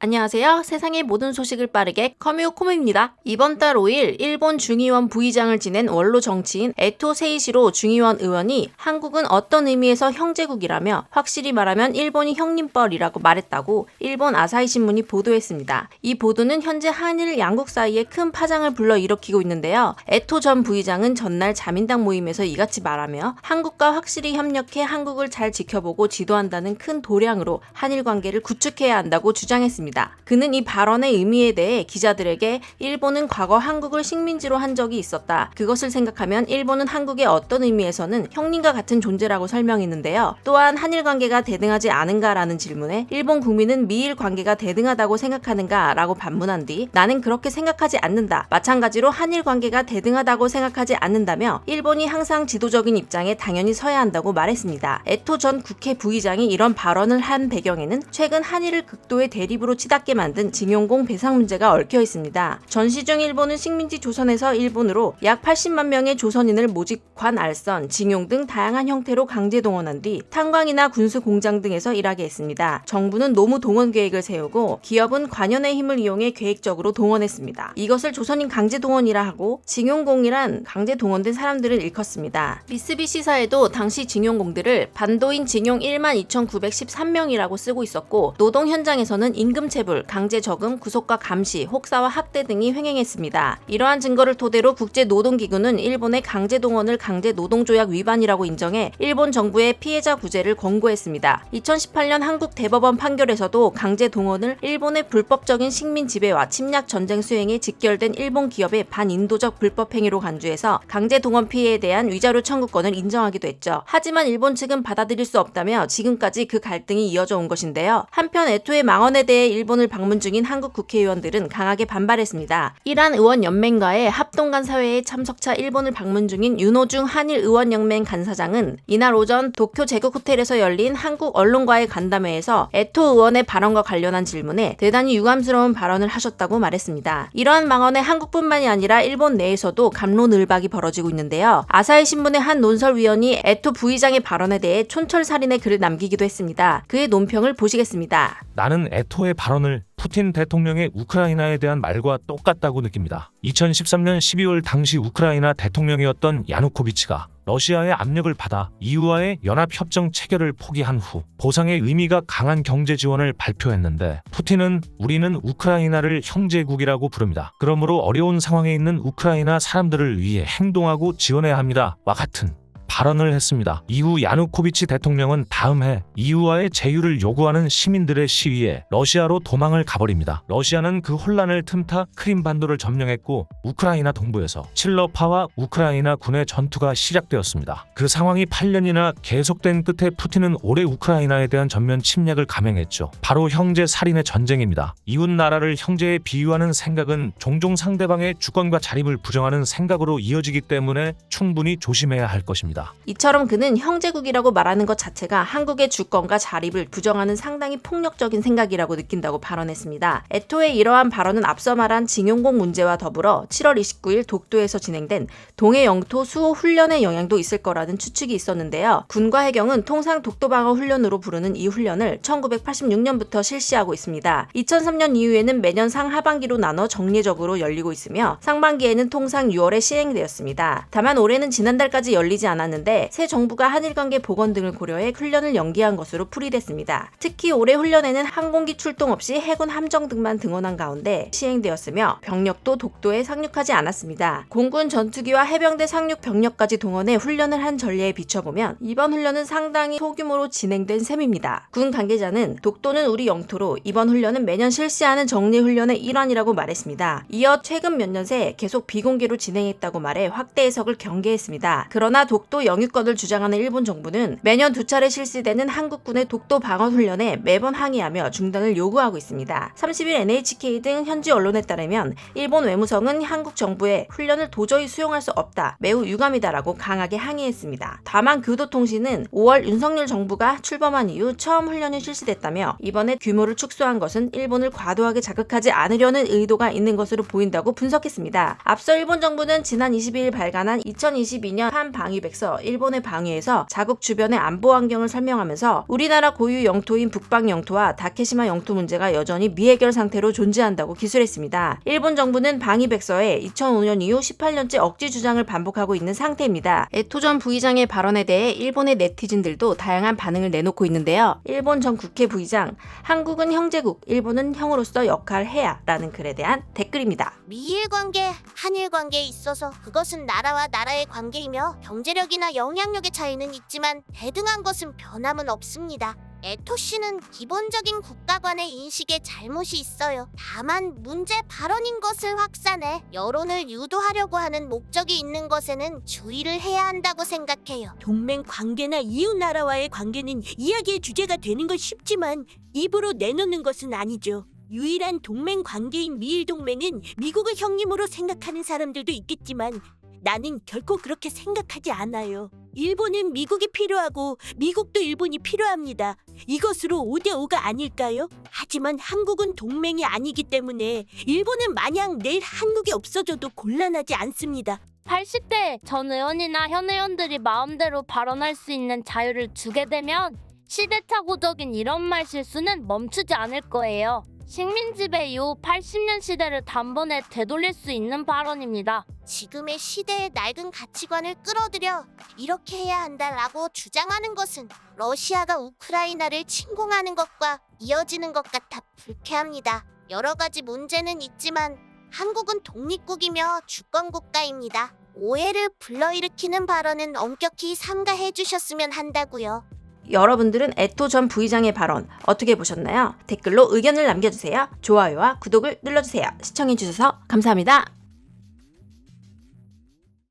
안녕하세요. 세상의 모든 소식을 빠르게 커뮤코무입니다. 이번 달 5일 일본 중의원 부의장을 지낸 원로 정치인 에토 세이시로 중의원 의원이 한국은 어떤 의미에서 형제국이라며 확실히 말하면 일본이 형님뻘이라고 말했다고 일본 아사히 신문이 보도했습니다. 이 보도는 현재 한일 양국 사이에 큰 파장을 불러일으키고 있는데요. 에토 전 부의장은 전날 자민당 모임에서 이같이 말하며 한국과 확실히 협력해 한국을 잘 지켜보고 지도한다는 큰 도량으로 한일 관계를 구축해야 한다고 주장했습니다. 그는 이 발언의 의미에 대해 기자들에게 일본은 과거 한국을 식민지로 한 적이 있었다. 그것을 생각하면 일본은 한국의 어떤 의미에서는 형님과 같은 존재라고 설명했는데요. 또한 한일 관계가 대등하지 않은가라는 질문에 일본 국민은 미일 관계가 대등하다고 생각하는가 라고 반문한 뒤 나는 그렇게 생각하지 않는다. 마찬가지로 한일 관계가 대등하다고 생각하지 않는다며 일본이 항상 지도적인 입장에 당연히 서야 한다고 말했습니다. 에토 전 국회 부의장이 이런 발언을 한 배경에는 최근 한일을 극도의 대립으로 치닫게 만든 징용공 배상 문제가 얽혀 있습니다. 전시 중 일본은 식민지 조선에서 일본으로 약 80만 명의 조선인을 모집관 알선, 징용 등 다양한 형태로 강제 동원한 뒤 탄광이나 군수 공장 등에서 일하게 했습니다. 정부는 노무 동원 계획을 세우고 기업은 관연의 힘을 이용해 계획적으로 동원했습니다. 이것을 조선인 강제 동원이라 하고 징용공이란 강제 동원된 사람들을 일컫습니다. 미쓰비시사에도 당시 징용공들을 반도인 징용 12,913명이라고 쓰고 있었고 노동 현장에서는 임금체불, 강제저금, 구속과 감시, 혹사와 학대 등이 횡행했습니다. 이러한 증거를 토대로 국제노동기구는 일본의 강제동원을 강제노동조약 위반이라고 인정해 일본 정부의 피해자 구제를 권고했습니다. 2018년 한국 대법원 판결에서도 강제동원을 일본의 불법적인 식민 지배와 침략 전쟁 수행에 직결된 일본 기업의 반인도적 불법 행위로 간주해서 강제동원 피해에 대한 위자료 청구권을 인정하기도 했죠. 하지만 일본 측은 받아들일 수 없다며 지금까지 그 갈등이 이어져 온 것인데요. 한편 에토의 망언에 대해 일본을 방문 중인 한국 국회의원들은 강하게 반발했습니다. 이란 의원연맹과의 합동간 사회에 참석차 일본을 방문 중인 윤호중 한일의원연맹 간사장은 이날 오전 도쿄 제국 호텔에서 열린 한국 언론과의 간담회에서 에토 의원의 발언과 관련한 질문에 대단히 유감스러운 발언을 하셨다고 말했습니다. 이러한 망언에 한국뿐만이 아니라 일본 내에서도 갑론을박이 벌어지고 있는데요. 아사히 신문의 한 논설위원이 에토 부의장의 발언에 대해 촌철살인의 글을 남기기도 했습니다. 그의 논평을 보시겠습니다. 나는 에토의 발언을 푸틴 대통령의 우크라이나에 대한 말과 똑같다고 느낍니다. 2013년 12월 당시 우크라이나 대통령이었던 야누코비치가 러시아의 압력을 받아 EU와의 연합협정 체결을 포기한 후 보상의 의미가 강한 경제 지원을 발표했는데 푸틴은 우리는 우크라이나를 형제국이라고 부릅니다. 그러므로 어려운 상황에 있는 우크라이나 사람들을 위해 행동하고 지원해야 합니다. 와 같은 발언을 했습니다. 이후 야누코비치 대통령은 다음 해 EU와의 제휴를 요구하는 시민들의 시위에 러시아로 도망을 가버립니다. 러시아는 그 혼란을 틈타 크림반도를 점령했고 우크라이나 동부에서 칠러파와 우크라이나 군의 전투가 시작되었습니다. 그 상황이 8년이나 계속된 끝에 푸틴은 올해 우크라이나에 대한 전면 침략을 감행했죠. 바로 형제 살인의 전쟁입니다. 이웃 나라를 형제에 비유하는 생각은 종종 상대방의 주권과 자립을 부정하는 생각으로 이어지기 때문에 충분히 조심해야 할 것입니다. 이처럼 그는 형제국이라고 말하는 것 자체가 한국의 주권과 자립을 부정하는 상당히 폭력적인 생각이라고 느낀다고 발언했습니다. 에토의 이러한 발언은 앞서 말한 징용공 문제와 더불어 7월 29일 독도에서 진행된 동해 영토 수호 훈련의 영향도 있을 거라는 추측이 있었는데요. 군과 해경은 통상 독도방어 훈련으로 부르는 이 훈련을 1986년부터 실시하고 있습니다. 2003년 이후에는 매년 상하반기로 나눠 정례적으로 열리고 있으며 상반기에는 통상 6월에 시행되었습니다. 다만 올해는 지난달까지 열리지 않았는데 새 정부가 한일관계 복원 등을 고려해 훈련을 연기한 것으로 풀이됐습니다. 특히 올해 훈련에는 항공기 출동 없이 해군 함정 등만 등원한 가운데 시행되었으며 병력도 독도에 상륙하지 않았습니다. 공군 전투기와 해병대 상륙 병력까지 동원해 훈련을 한 전례에 비춰보면 이번 훈련은 상당히 소규모로 진행된 셈입니다. 군 관계자는 독도는 우리 영토로 이번 훈련은 매년 실시하는 정례훈련의 일환이라고 말했습니다. 이어 최근 몇 년 새 계속 비공개로 진행했다고 말해 확대 해석을 경계했습니다. 그러나 독도 영유권을 주장하는 일본 정부는 매년 2차례 실시되는 한국군의 독도 방어 훈련에 매번 항의하며 중단을 요구하고 있습니다. 30일 NHK 등 현지 언론에 따르면 일본 외무성은 한국 정부의 훈련을 도저히 수용할 수 없다, 매우 유감이다라고 강하게 항의했습니다. 다만 교도통신은 5월 윤석열 정부가 출범한 이후 처음 훈련이 실시됐다며 이번에 규모를 축소한 것은 일본을 과도하게 자극하지 않으려는 의도가 있는 것으로 보인다고 분석했습니다. 앞서 일본 정부는 지난 22일 발간한 2022년 한방위백서 앞서 일본의 방위에서 자국 주변의 안보 환경을 설명하면서 우리나라 고유 영토인 북방 영토와 다케시마 영토 문제가 여전히 미해결 상태로 존재한다고 기술했습니다. 일본 정부는 방위 백서에 2005년 이후 18년째 억지 주장을 반복하고 있는 상태입니다. 에토 전 부의장의 발언에 대해 일본의 네티즌들도 다양한 반응을 내놓고 있는데요. 일본 전 국회 부의장, 한국은 형제국, 일본은 형으로서 역할해야 라는 글에 대한 댓글입니다. 미일 관계, 한일 관계에 있어서 그것은 나라와 나라의 관계이며 경제력이나 영향력의 차이는 있지만 대등한 것은 변함은 없습니다. 에토 씨는 기본적인 국가관의 인식에 잘못이 있어요. 다만 문제 발언인 것을 확산해 여론을 유도하려고 하는 목적이 있는 것에는 주의를 해야 한다고 생각해요. 동맹 관계나 이웃 나라와의 관계는 이야기의 주제가 되는 건 쉽지만 입으로 내놓는 것은 아니죠. 유일한 동맹 관계인 미일 동맹은 미국을 형님으로 생각하는 사람들도 있겠지만 나는 결코 그렇게 생각하지 않아요. 일본은 미국이 필요하고 미국도 일본이 필요합니다. 이것으로 5대5가 아닐까요? 하지만 한국은 동맹이 아니기 때문에 일본은 마냥 내일 한국이 없어져도 곤란하지 않습니다. 80대 전 의원이나 현 의원들이 마음대로 발언할 수 있는 자유를 주게 되면 시대착오적인 이런 말 실수는 멈추지 않을 거예요. 식민지배 이후 80년 시대를 단번에 되돌릴 수 있는 발언입니다. 지금의 시대의 낡은 가치관을 끌어들여 이렇게 해야 한다라고 주장하는 것은 러시아가 우크라이나를 침공하는 것과 이어지는 것 같아 불쾌합니다. 여러 가지 문제는 있지만 한국은 독립국이며 주권국가입니다. 오해를 불러일으키는 발언은 엄격히 삼가해 주셨으면 한다고요. 여러분들은 에토 전 부의장의 발언 어떻게 보셨나요? 댓글로 의견을 남겨주세요. 좋아요와 구독을 눌러주세요. 시청해주셔서 감사합니다.